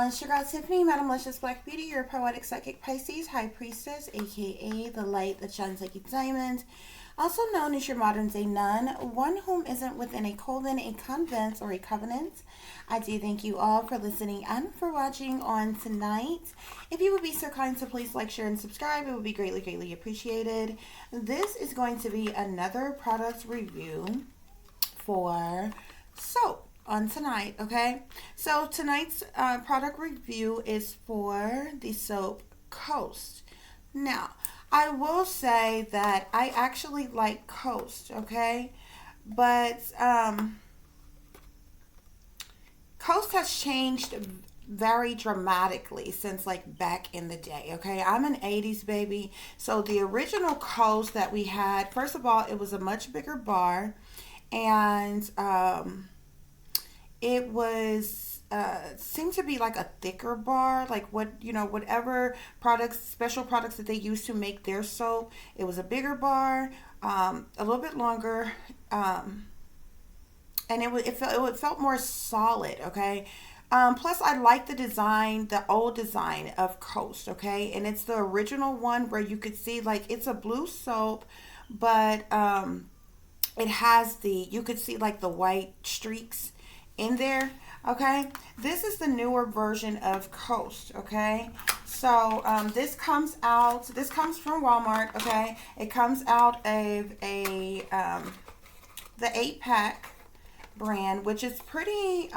It's your girl Tiffany, Madam Luscious Black Beauty, your poetic psychic Pisces, High Priestess, aka the light that shines like a diamond, also known as your modern day nun, one whom isn't within a coven, a convent, or a covenant. I do thank you all for listening and for watching on tonight. If you would be so kind to please like, share, and subscribe, it would be greatly, greatly appreciated. This is going to be another product review for soap on tonight, okay? So tonight's product review is for the soap Coast. Now, I will say that I actually like Coast, okay? But Coast has changed very dramatically since like back in the day, okay? I'm an 80s baby. So the original Coast that we had, first of all, it was a much bigger bar, and it was seemed to be like a thicker bar, like whatever products, special products that they used to make their soap. It was a bigger bar, a little bit longer, and it felt more solid, okay. Plus I like the design, the old design of Coast, okay, and it's the original one where you could see like it's a blue soap, but it has you could see like the white streaks in there, okay. This is the newer version of Coast, okay. So this comes from Walmart, okay. It comes out of the 8-pack brand, which is pretty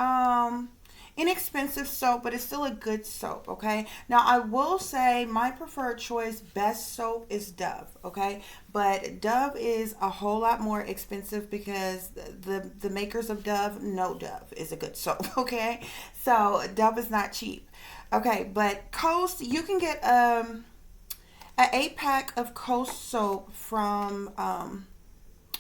inexpensive soap, but it's still a good soap, okay. Now I will say my preferred choice, best soap, is Dove, okay, but Dove is a whole lot more expensive because the makers of Dove know Dove is a good soap, okay. So Dove is not cheap, okay. But Coast, you can get an 8-pack of Coast soap from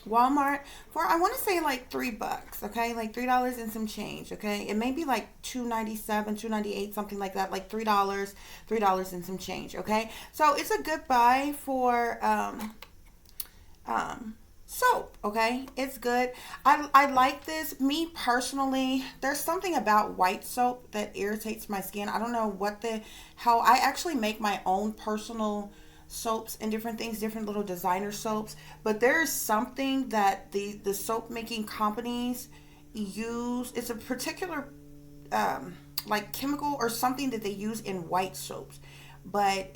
Walmart for, I want to say, like $3, okay, like $3 and some change, okay. It may be like $2.97, $2.98, something like that, like $3 and some change, okay. So it's a good buy for soap, okay. It's good. I like this. Me personally, there's something about white soap that irritates my skin. I don't know how I actually make my own personal soaps and different things, different little designer soaps, but there's something that the soap making companies use. It's a particular like chemical or something that they use in white soaps, but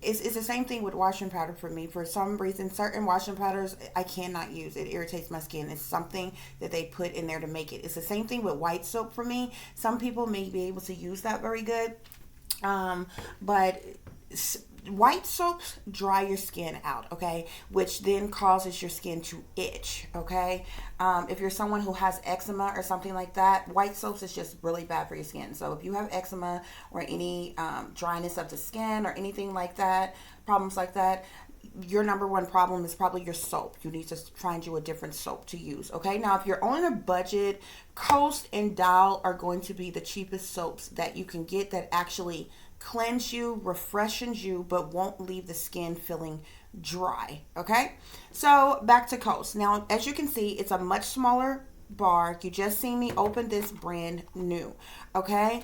it's the same thing with washing powder for me. For some reason, certain washing powders I cannot use. It irritates my skin. It's something that they put in there to make it. It's the same thing with white soap for me. Some people may be able to use that very good, but white soaps dry your skin out, okay, which then causes your skin to itch, okay. If you're someone who has eczema or something like that, white soaps is just really bad for your skin. So if you have eczema or any dryness of the skin or anything like that, problems like that, your number one problem is probably your soap. You need to find you a different soap to use, okay. Now if you're on a budget, Coast and Dial are going to be the cheapest soaps that you can get that actually cleanse you, refreshes you, but won't leave the skin feeling dry, okay. So back to Coast. Now as you can see, it's a much smaller bar. You just seen me open this brand new, okay.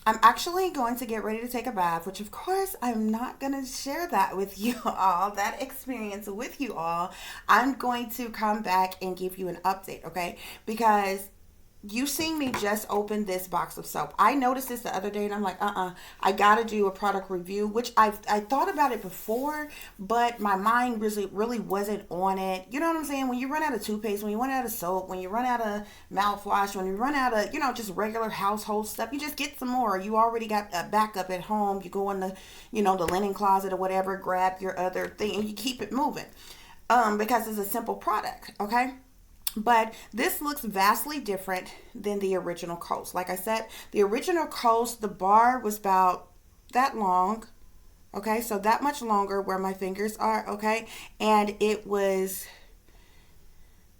I'm actually going to get ready to take a bath, which of course I'm not going to share that with you all, that experience with you all. I'm going to come back and give you an update, okay, because you seen me just open this box of soap. I noticed this the other day and I'm like, I gotta do a product review, which I thought about it before, but my mind really wasn't on it. You know what I'm saying? When you run out of toothpaste, when you run out of soap, when you run out of mouthwash, when you run out of, just regular household stuff, you just get some more. You already got a backup at home. You go in the, the linen closet or whatever, grab your other thing and you keep it moving. Because it's a simple product, okay? But this looks vastly different than the original Coast. Like I said, the original Coast, the bar was about that long. Okay, so that much longer where my fingers are, okay? And it was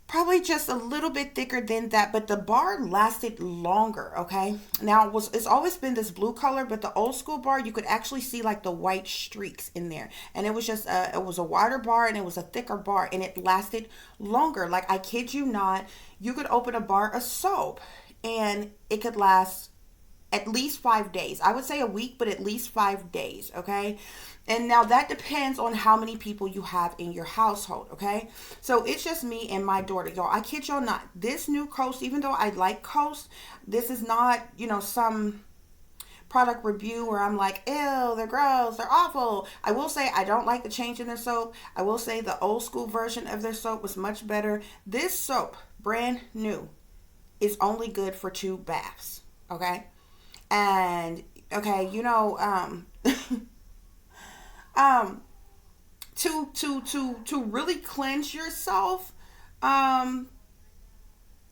probably just a little bit thicker than that, but the bar lasted longer, okay. Now it's always been this blue color, but the old school bar, you could actually see like the white streaks in there, and it was just it was a wider bar and it was a thicker bar and it lasted longer. Like, I kid you not, you could open a bar of soap and it could last at least 5 days. I would say a week, but at least 5 days, okay? And now that depends on how many people you have in your household, okay? So it's just me and my daughter, y'all. I kid y'all not. This new Coast, even though I like Coast, this is not, some product review where I'm like, ew, they're gross, they're awful. I will say I don't like the change in their soap. I will say the old school version of their soap was much better. This soap, brand new, is only good for 2 baths, okay? And okay, um to really cleanse yourself, um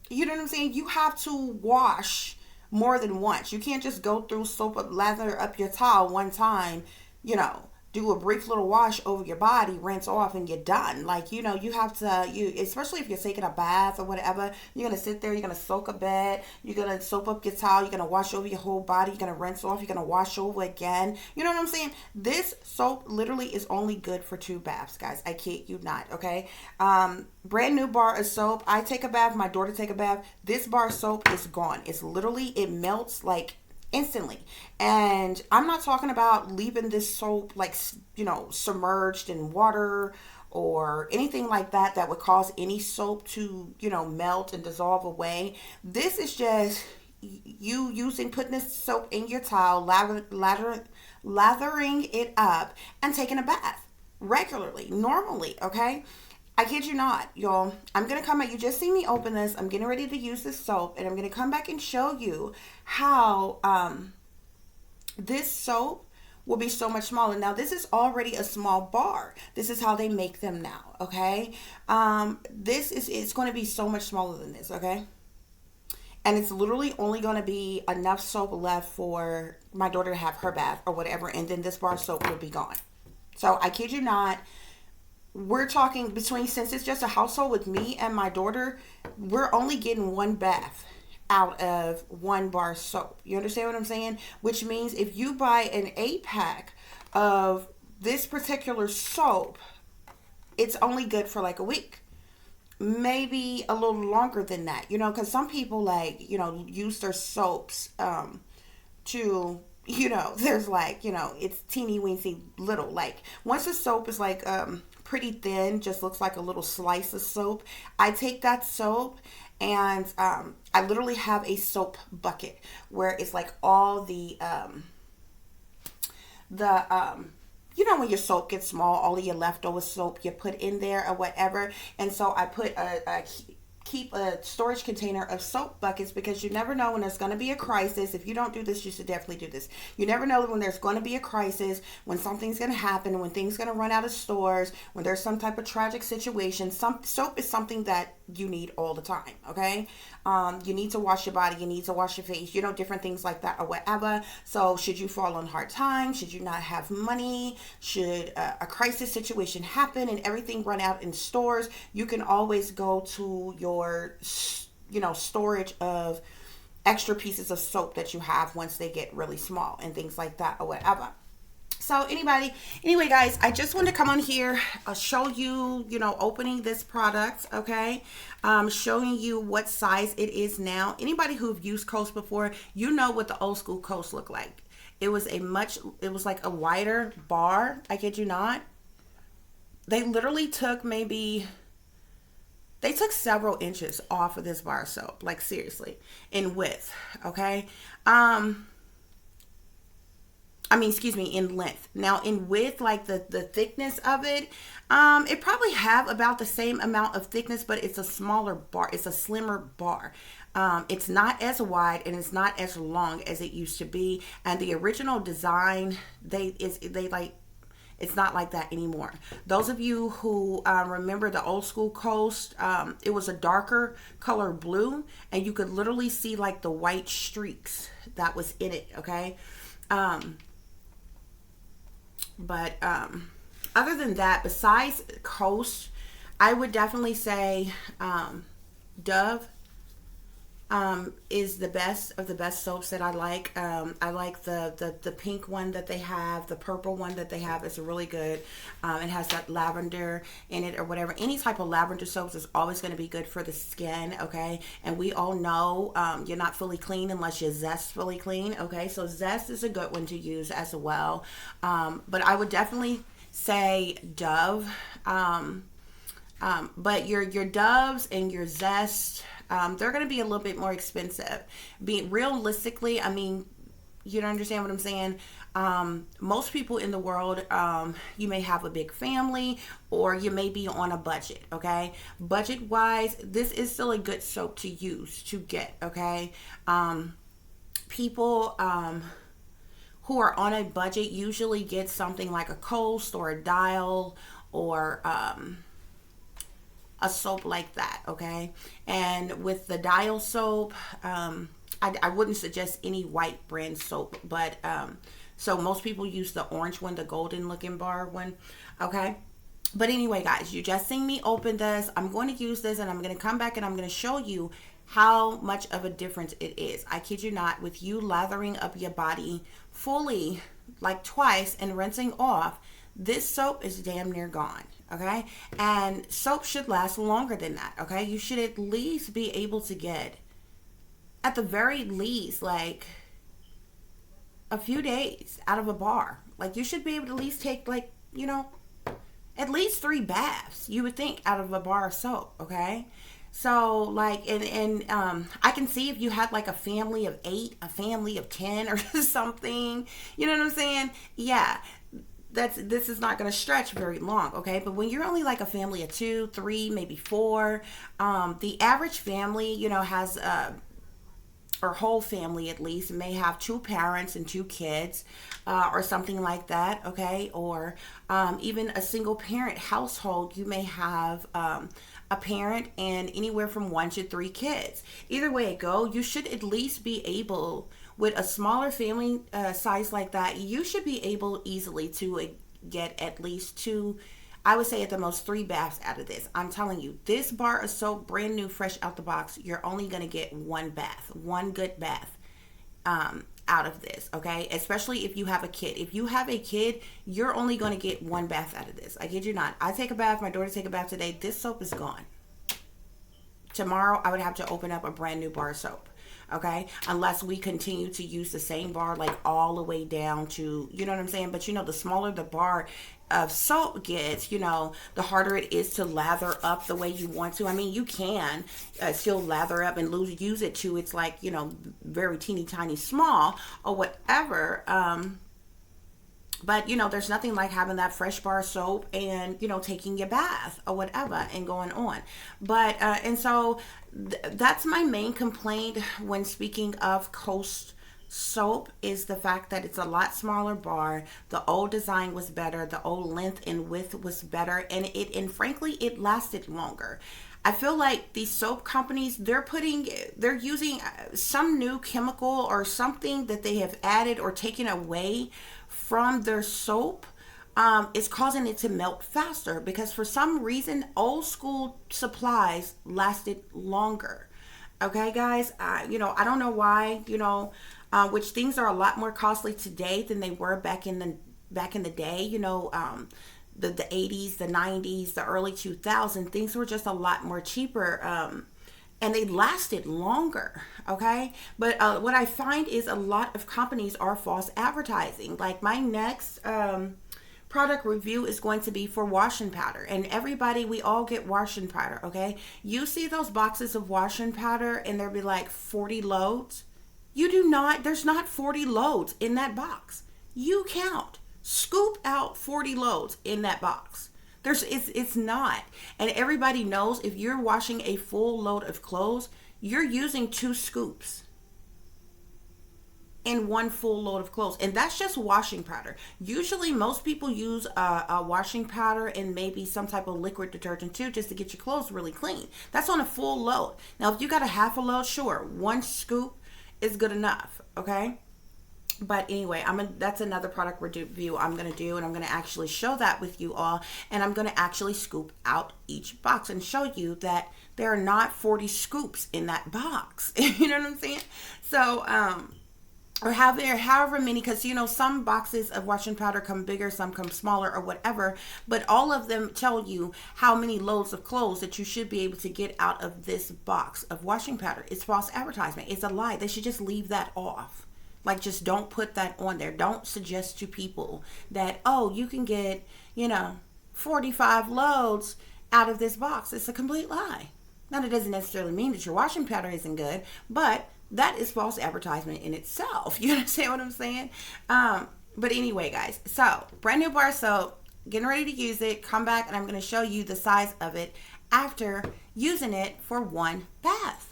you know what I'm saying, you have to wash more than once. You can't just go through soap up, lather up your towel one time, you know, do a brief little wash over your body, rinse off, and you're done. Like, you have to, especially if you're taking a bath or whatever, you're going to sit there, you're going to soak a bed, you're going to soap up your towel, you're going to wash over your whole body, you're going to rinse off, you're going to wash over again. You know what I'm saying? This soap literally is only good for 2 baths, guys. I kid you not, okay? Brand new bar of soap. I take a bath, my daughter take a bath. This bar of soap is gone. It's literally, it melts like instantly. And I'm not talking about leaving this soap like, submerged in water or anything like that that would cause any soap to, melt and dissolve away. This is just you putting this soap in your towel, lathering it up, and taking a bath regularly, normally, okay? I kid you not, y'all. I'm going to come at you. Just see me open this. I'm getting ready to use this soap, and I'm going to come back and show you how this soap will be so much smaller. Now, this is already a small bar. This is how they make them now, okay? It's going to be so much smaller than this, okay? And it's literally only going to be enough soap left for my daughter to have her bath or whatever, and then this bar of soap will be gone. So, I kid you not. We're talking between, since it's just a household with me and my daughter, we're only getting 1 bath out of 1 bar soap. You understand what I'm saying? Which means if you buy an 8-pack of this particular soap, it's only good for like a week. Maybe a little longer than that, because some people use their soaps to, there's it's teeny weensy little, like once the soap is like pretty thin, just looks like a little slice of soap, I take that soap and I literally have a soap bucket where it's like all the when your soap gets small, all of your leftover soap you put in there or whatever. And so I put keep a storage container of soap buckets, because you never know when there's going to be a crisis. If you don't do this, you should definitely do this. You never know when there's going to be a crisis, when something's going to happen, when things going to run out of stores, when there's some type of tragic situation. Some soap is something that you need all the time, okay? You need to wash your body, you need to wash your face, different things like that or whatever. So should you fall on hard times, should you not have money, should a crisis situation happen and everything run out in stores, you can always go to your storage of extra pieces of soap that you have once they get really small and things like that or whatever. So anyway, guys, I just wanted to come on here, show you, opening this product, okay? Showing you what size it is now. Anybody who've used Coast before, you know what the old school Coast looked like. It was like a wider bar, I kid you not. They literally took several inches off of this bar of soap, like seriously, in width, okay? In length. Now, in width, like the thickness of it, it probably have about the same amount of thickness, but it's a smaller bar. It's a slimmer bar. It's not as wide and it's not as long as it used to be. And the original design, it's not like that anymore. Those of you who remember the old school Coast, it was a darker color blue, and you could literally see like the white streaks that was in it, okay? But other than that, besides Coast, I would definitely say Dove. is the best of the best soaps that I like. I like the pink one that they have. The purple one that they have is really good. It has that lavender in it or whatever. Any type of lavender soaps is always going to be good for the skin, okay? And we all know you're not fully clean unless you're Zest fully clean, okay? So Zest is a good one to use as well. But I would definitely say Dove. But your Doves and your Zest, they're going to be a little bit more expensive. Being realistically, I mean, you don't understand what I'm saying. Most people in the world, you may have a big family or you may be on a budget, okay? Budget wise, this is still a good soap to use, to get, okay? People who are on a budget usually get something like a Coast or a Dial or a soap like that, okay? And with the Dial soap, I wouldn't suggest any white brand soap, but so most people use the orange one, the golden looking bar one, okay? But anyway, guys, you just seen me open this. I'm going to use this and I'm going to come back and I'm going to show you how much of a difference it is. I kid you not, with you lathering up your body fully, like twice, and rinsing off, this soap is damn near gone, okay? And soap should last longer than that, okay? You should at least be able to get, at the very least, like a few days out of a bar. Like, you should be able to at least take, like, you know, at least 3 baths, you would think, out of a bar of soap, okay? So, like, and I can see if you had, like, a family of 8, a family of 10 or something, you know what I'm saying? Yeah, this is not going to stretch very long, okay? But when you're only like a family of 2, 3, maybe 4, the average family, you know, has or whole family at least may have 2 parents and 2 kids, or something like that, okay? Or even a single parent household, you may have a parent and anywhere from 1 to 3 kids. Either way it go, you should at least be able, with a smaller family size like that, you should be able easily to get at least 2, I would say at the most 3 baths out of this. I'm telling you, this bar of soap, brand new, fresh out the box, you're only going to get 1 bath, 1 good bath out of this, okay? Especially if you have a kid. If you have a kid, you're only going to get 1 bath out of this. I kid you not. I take a bath, my daughter take a bath today, this soap is gone. Tomorrow, I would have to open up a brand new bar of soap. Okay, unless we continue to use the same bar like all the way down to, you know what I'm saying? But you know, the smaller the bar of soap gets, you know, the harder it is to lather up the way you want to. I mean, you can still lather up and use it to, it's like, you know, very teeny tiny small or whatever. But, you know, there's nothing like having that fresh bar soap and, you know, taking your bath or whatever and going on. But, and so that's my main complaint when speaking of Coast soap, is the fact that it's a lot smaller bar. The old design was better. The old length and width was better. And frankly, it lasted longer. I feel like these soap companies, they're using some new chemical or something that they have added or taken away from their soap, is causing it to melt faster, because for some reason old school supplies lasted longer. Okay, guys, you know, I don't know why, you know, which things are a lot more costly today than they were back in the day, you know, the 80s, the 90s, the early 2000s, things were just a lot more cheaper, and they lasted longer, okay? But what I find is a lot of companies are false advertising. Like my next product review is going to be for washing powder. And everybody, we all get washing powder, okay? You see those boxes of washing powder and there'll be like 40 loads. You do not, there's not 40 loads in that box. You count. Scoop out 40 loads in that box. It's not. And everybody knows if you're washing a full load of clothes, you're using 2 scoops in 1 full load of clothes. And that's just washing powder. Usually most people use a washing powder and maybe some type of liquid detergent too, just to get your clothes really clean. That's on a full load. Now, if you got a half a load, sure, 1 scoop is good enough, okay? But anyway, that's another product review I'm gonna do, and I'm gonna actually show that with you all, and I'm gonna actually scoop out each box and show you that there are not 40 scoops in that box. You know what I'm saying? So or however many, because some boxes of washing powder come bigger, some come smaller, or whatever, but all of them tell you how many loads of clothes that you should be able to get out of this box of washing powder. It's false advertisement. It's a lie. They should just leave that off. Like, just don't put that on there. Don't suggest to people that, oh, you can get 45 loads out of this box. It's a complete lie. Now, that doesn't necessarily mean that your washing powder isn't good, but that is false advertisement in itself. You understand what I'm saying? But anyway, guys, so brand new bar soap, getting ready to use it. Come back and I'm going to show you the size of it after using it for one bath.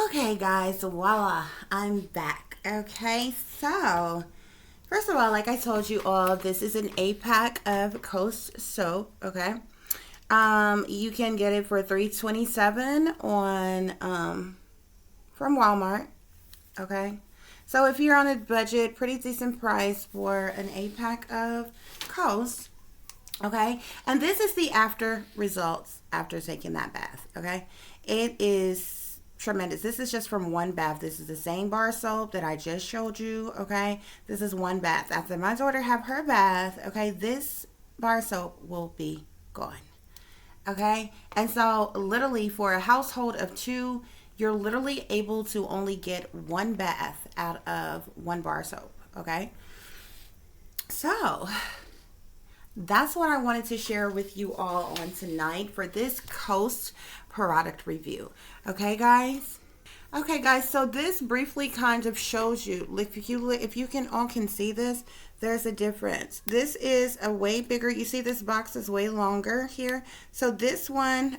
Okay, guys, voila, I'm back. Okay, so first of all, like I told you all, this is an 8-pack of Coast soap. Okay. You can get it for $3.27 on from Walmart. Okay, so if you're on a budget, pretty decent price for an 8-pack of Coast. Okay, and this is the after results after taking that bath. Okay, it is tremendous. This is just from one bath. This is the same bar soap that I just showed you. Okay, this is one bath. After my daughter have her bath, okay, this bar soap will be gone. Okay, and so literally for a household of 2, you're literally able to only get one bath out of one bar soap. Okay, so that's what I wanted to share with you all on tonight for this Coast product review. Okay, guys. Okay, guys, so this briefly kind of shows you, if you can all can see this, there's a difference. This is a way bigger. You see this box is way longer here. So this one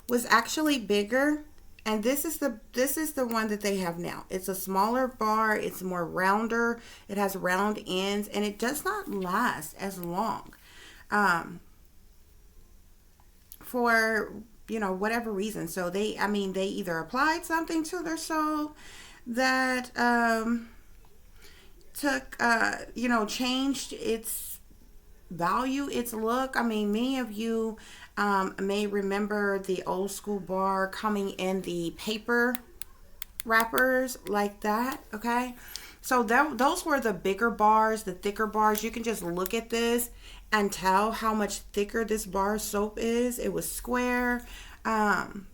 was actually bigger, and this is the one that they have now. It's a smaller bar, it's more rounder, it has round ends, and it does not last as long. For whatever reason. So they either applied something to their soap that changed its value, its look. I mean, many of you may remember the old school bar coming in the paper wrappers like that. Okay, so those were the bigger bars, the thicker bars. You can just look at this and tell how much thicker this bar soap is. It was square, and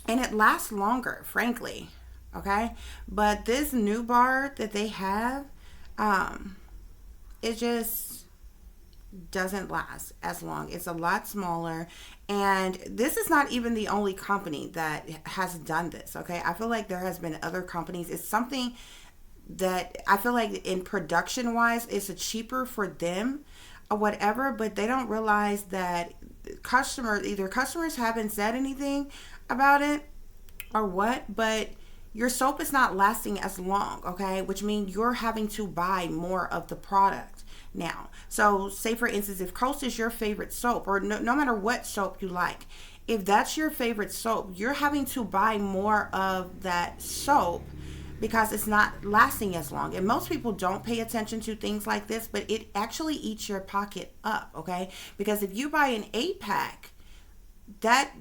it lasts longer, frankly. Okay, but this new bar that they have, it just doesn't last as long. It's a lot smaller, and this is not even the only company that has done this. Okay, I feel like there has been other companies. It's something that I feel like in production wise, it's a cheaper for them or whatever, but they don't realize that customers haven't said anything about it or what, but your soap is not lasting as long. Okay, which means you're having to buy more of the product now. So say for instance, if Coast is your favorite soap, or no matter what soap you like, if that's your favorite soap, you're having to buy more of that soap because it's not lasting as long. And most people don't pay attention to things like this, but it actually eats your pocket up. Okay, because if you buy an 8-pack, that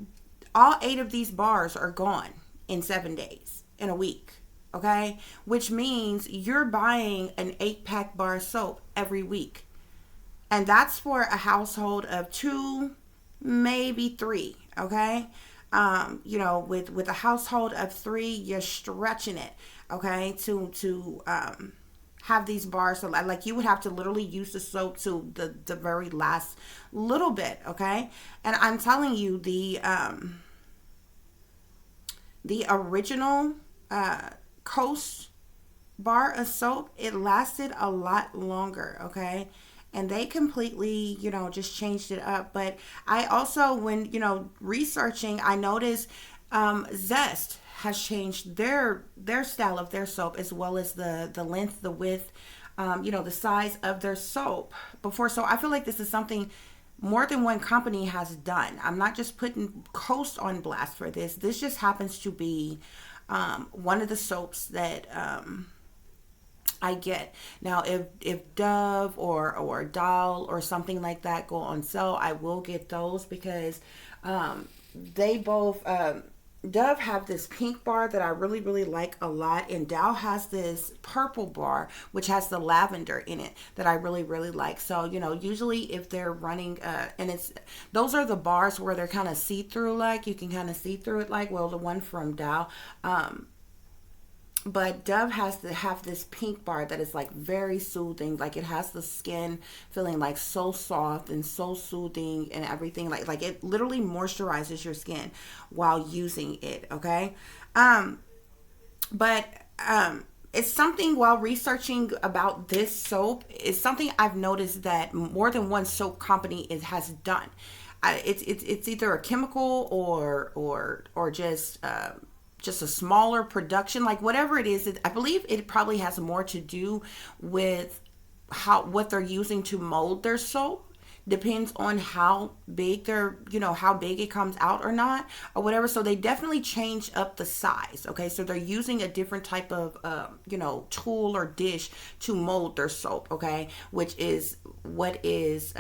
all 8 of these bars are gone in 7 days, in a week. Okay, which means you're buying an 8-pack bar soap every week, and that's for a household of 2, maybe 3. Okay, with a household of 3, you're stretching it. Okay, to have these bars. So like you would have to literally use the soap to the very last little bit. Okay, and I'm telling you, the original Coast bar of soap, it lasted a lot longer. Okay, and they completely just changed it up. But I also, when researching, I noticed Zest has changed their style of their soap, as well as the length, the width, the size of their soap before. So I feel like this is something more than one company has done. I'm not just putting Coast on blast for this. This just happens to be one of the soaps that I get. Now, if Dove or Doll or something like that go on sale, I will get those because they both Dove have this pink bar that I really really like a lot, and Dow has this purple bar which has the lavender in it that I really really like. So usually if they're running and it's those are the bars where they're kind of see through, like you can kind of see through it, like, well, the one from Dow. But Dove has to have this pink bar that is like very soothing. Like it has the skin feeling like so soft and so soothing and everything. Like it literally moisturizes your skin while using it. Okay. But it's something, while researching about this soap, it's something I've noticed that more than one soap company has done. It's either a chemical or just a smaller production, like whatever it is. I believe it probably has more to do with what they're using to mold their soap. Depends on how big how big it comes out or not, or whatever. So they definitely change up the size. Okay, so they're using a different type of tool or dish to mold their soap. Okay, which is what is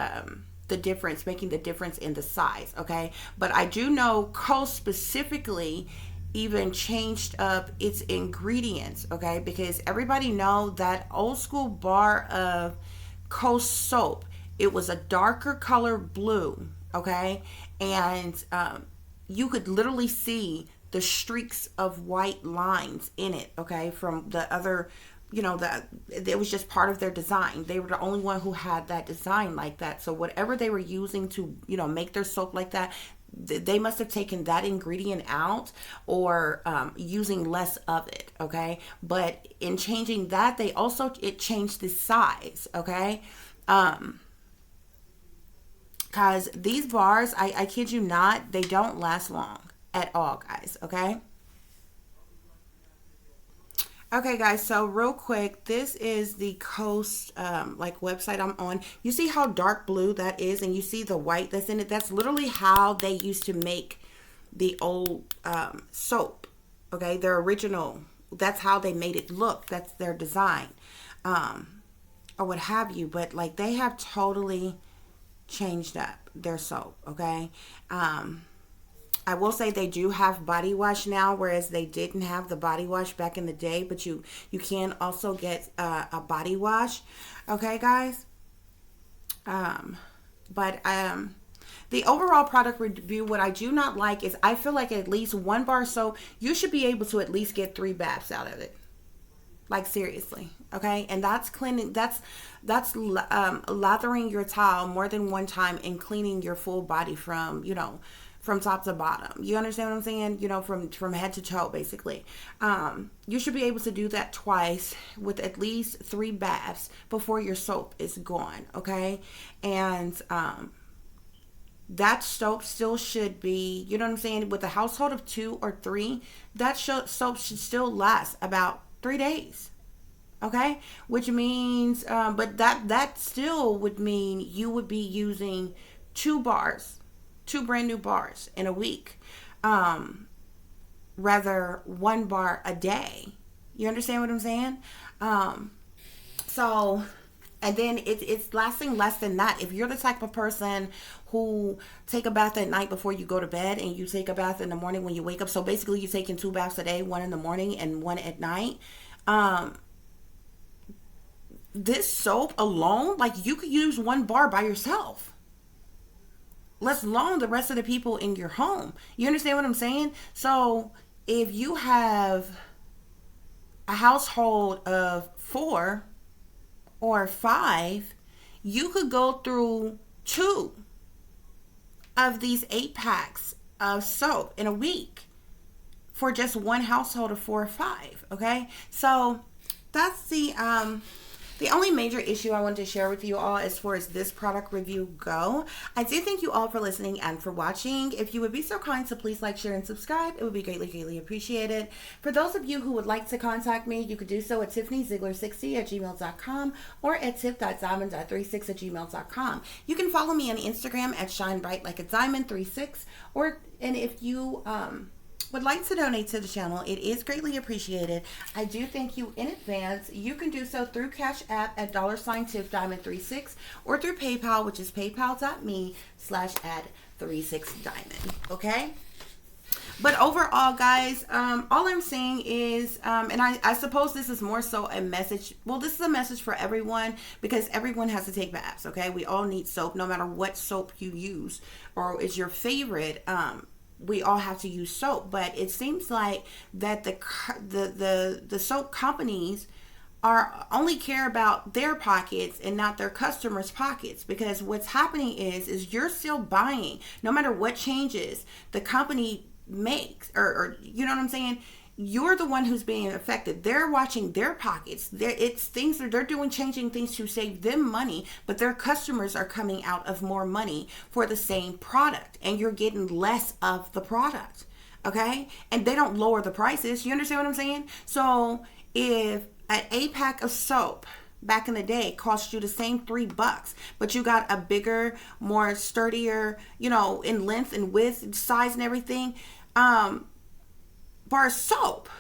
the difference, making the difference in the size. Okay, but I do know Coast specifically even changed up its ingredients. Okay, because everybody know that old school bar of Coast soap, it was a darker color blue. Okay, and you could literally see the streaks of white lines in it. Okay, from the other, that it was just part of their design. They were the only one who had that design like that. So whatever they were using to make their soap like that, they must have taken that ingredient out, or using less of it. Okay, but in changing that, it changed the size. Okay, because these bars, I kid you not, they don't last long at all, guys. Okay, guys, so real quick, this is the Coast website I'm on. You see how dark blue that is, and you see the white that's in it? That's literally how they used to make the old soap. Okay, their original. That's how they made it look. That's their design, or what have you. But like, they have totally changed up their soap. Okay. I will say they do have body wash now, whereas they didn't have the body wash back in the day. But you can also get a body wash. Okay, guys. But the overall product review, what I do not like is, I feel like at least one bar soap, you should be able to at least get 3 baths out of it. Like, seriously. Okay, and that's cleaning. That's lathering your towel more than one time and cleaning your full body from from top to bottom. You understand what I'm saying? From head to toe, basically. You should be able to do that twice with at least 3 baths before your soap is gone. Okay, and that soap still should be, you know what I'm saying, with a household of 2 or 3, that soap should still last about 3 days. Okay, which means, but that still would mean you would be using 2 brand new bars in a week, rather 1 bar a day. You understand what I'm saying? So, and then it's lasting less than that. If you're the type of person who take a bath at night before you go to bed, and you take a bath in the morning when you wake up, so basically you're taking 2 baths a day, 1 in the morning and 1 at night. This soap alone, like, you could use 1 bar by yourself, let alone the rest of the people in your home. You understand what I'm saying? So if you have a household of 4 or 5, you could go through 2 of these 8 packs of soap in a week for just 1 household of 4 or 5. Okay, so that's the only major issue I wanted to share with you all as far as this product review go. I do thank you all for listening and for watching. If you would be so kind to please like, share, and subscribe, it would be greatly, greatly appreciated. For those of you who would like to contact me, you could do so at tiffanyziegler60@gmail.com or at tiff.diamond.36@gmail.com. You can follow me on Instagram at shinebrightlikeadiamond36, and if you would like to donate to the channel, it is greatly appreciated. I do thank you in advance. You can do so through Cash App at $Tiff Diamond36 or through PayPal, which is paypal.me/add36diamond. Okay? But overall, guys, all I'm saying is, and I suppose this is more so a message. Well, this is a message for everyone because everyone has to take baths, okay? We all need soap, no matter what soap you use or is your favorite. We all have to use soap, but it seems like that the soap companies are only care about their pockets and not their customers' pockets, because what's happening is you're still buying no matter what changes the company makes, or you know what I'm saying, you're the one who's being affected. They're watching their pockets. They're doing changing things to save them money, but their customers are coming out of more money for the same product, and you're getting less of the product. Okay, and they don't lower the prices. You understand what I'm saying? So if an 8-pack of soap back in the day cost you the same $3, but you got a bigger, more sturdier, in length and width, size and everything, bar of soap,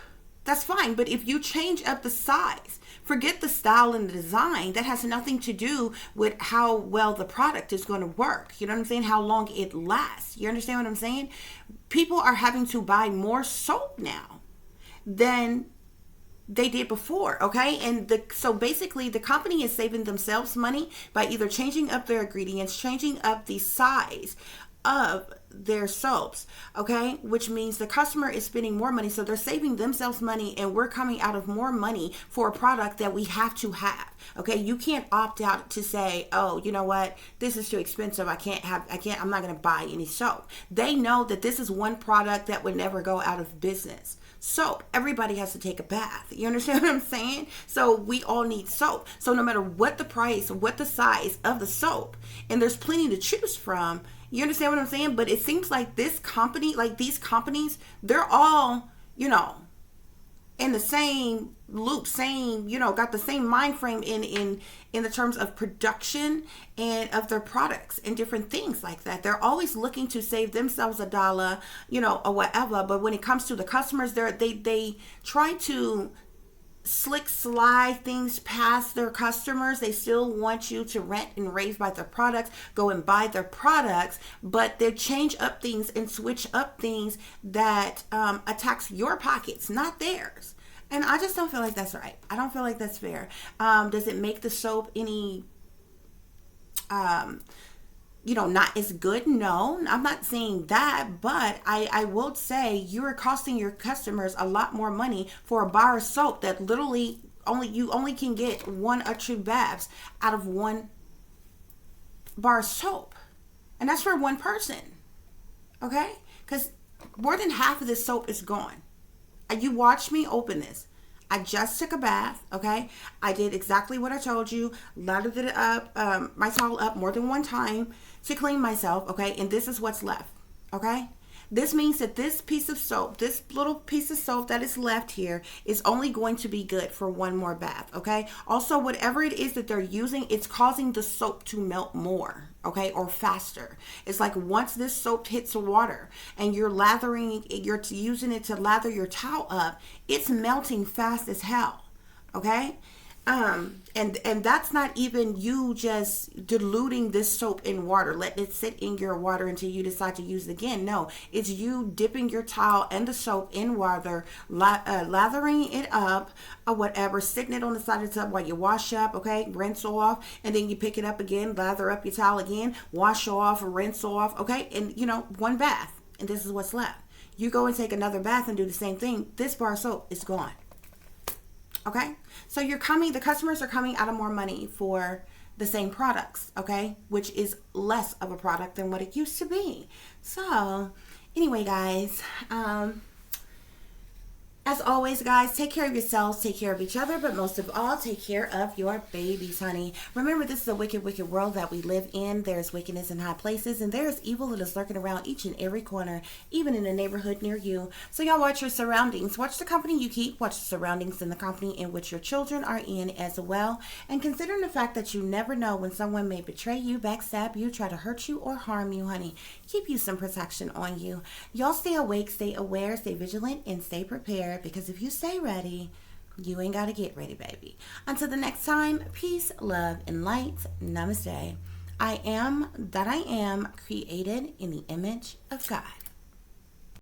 that's fine. But if you change up the size, forget the style and the design. That has nothing to do with how well the product is going to work. You know what I'm saying? How long it lasts. You understand what I'm saying? People are having to buy more soap now than they did before, okay? And so basically the company is saving themselves money by either changing up their ingredients, changing up the size of their soaps, okay, which means the customer is spending more money, so they're saving themselves money, and we're coming out of more money for a product that we have to have. Okay, you can't opt out to say, oh, you know what, this is too expensive, I'm not going to buy any soap. They know that this is one product that would never go out of business. Soap, everybody has to take a bath. You understand what I'm saying? So we all need soap. So no matter what the price, what the size of the soap, and there's plenty to choose from. You understand what I'm saying? But it seems like these companies, they're all, in the same loop, got the same mind frame in the terms of production and of their products and different things like that. They're always looking to save themselves a dollar, or whatever. But when it comes to the customers, they try to slide things past their customers. They still want you to rent and rave by their products, go and buy their products, but they change up things and switch up things that attacks your pockets, not theirs. And I just don't feel like that's right. I don't feel like that's fair. Does it make the soap any not as good? No, I'm not saying that, but I will say you're costing your customers a lot more money for a bar of soap that literally you only can get 1 or 2 baths out of 1 bar of soap. And that's for one person. Okay? Because more than half of this soap is gone. You watch me open this. I just took a bath, okay? I did exactly what I told you. Lathered it up, my towel up more than one time to clean myself, okay? And this is what's left, okay? This means that this piece of soap, this little piece of soap that is left here, is only going to be good for 1 more bath, okay? Also, whatever it is that they're using, it's causing the soap to melt more, okay, or faster. It's like once this soap hits the water and you're using it to lather your towel up, it's melting fast as hell, okay? And that's not even you just diluting this soap in water, letting it sit in your water until you decide to use it again. No, it's you dipping your towel and the soap in water, lathering it up or whatever, sitting it on the side of the tub while you wash up, okay, rinse off, and then you pick it up again, lather up your towel again, wash off, rinse off, okay, and 1 bath, and this is what's left. You go and take another bath and do the same thing, this bar of soap is gone. Okay, so the customers are coming out of more money for the same products, okay, which is less of a product than what it used to be. So anyway, guys, As always, guys, take care of yourselves, take care of each other, but most of all, take care of your babies, honey. Remember, this is a wicked, wicked world that we live in. There's wickedness in high places, and there is evil that is lurking around each and every corner, even in a neighborhood near you. So, y'all watch your surroundings. Watch the company you keep. Watch the surroundings and the company in which your children are in as well. And considering the fact that you never know when someone may betray you, backstab you, try to hurt you, or harm you, honey, keep you some protection on you. Y'all stay awake, stay aware, stay vigilant, and stay prepared. Because if you stay ready, you ain't got to get ready, baby. Until the next time, peace, love, and light. Namaste. I am that I am, created in the image of God.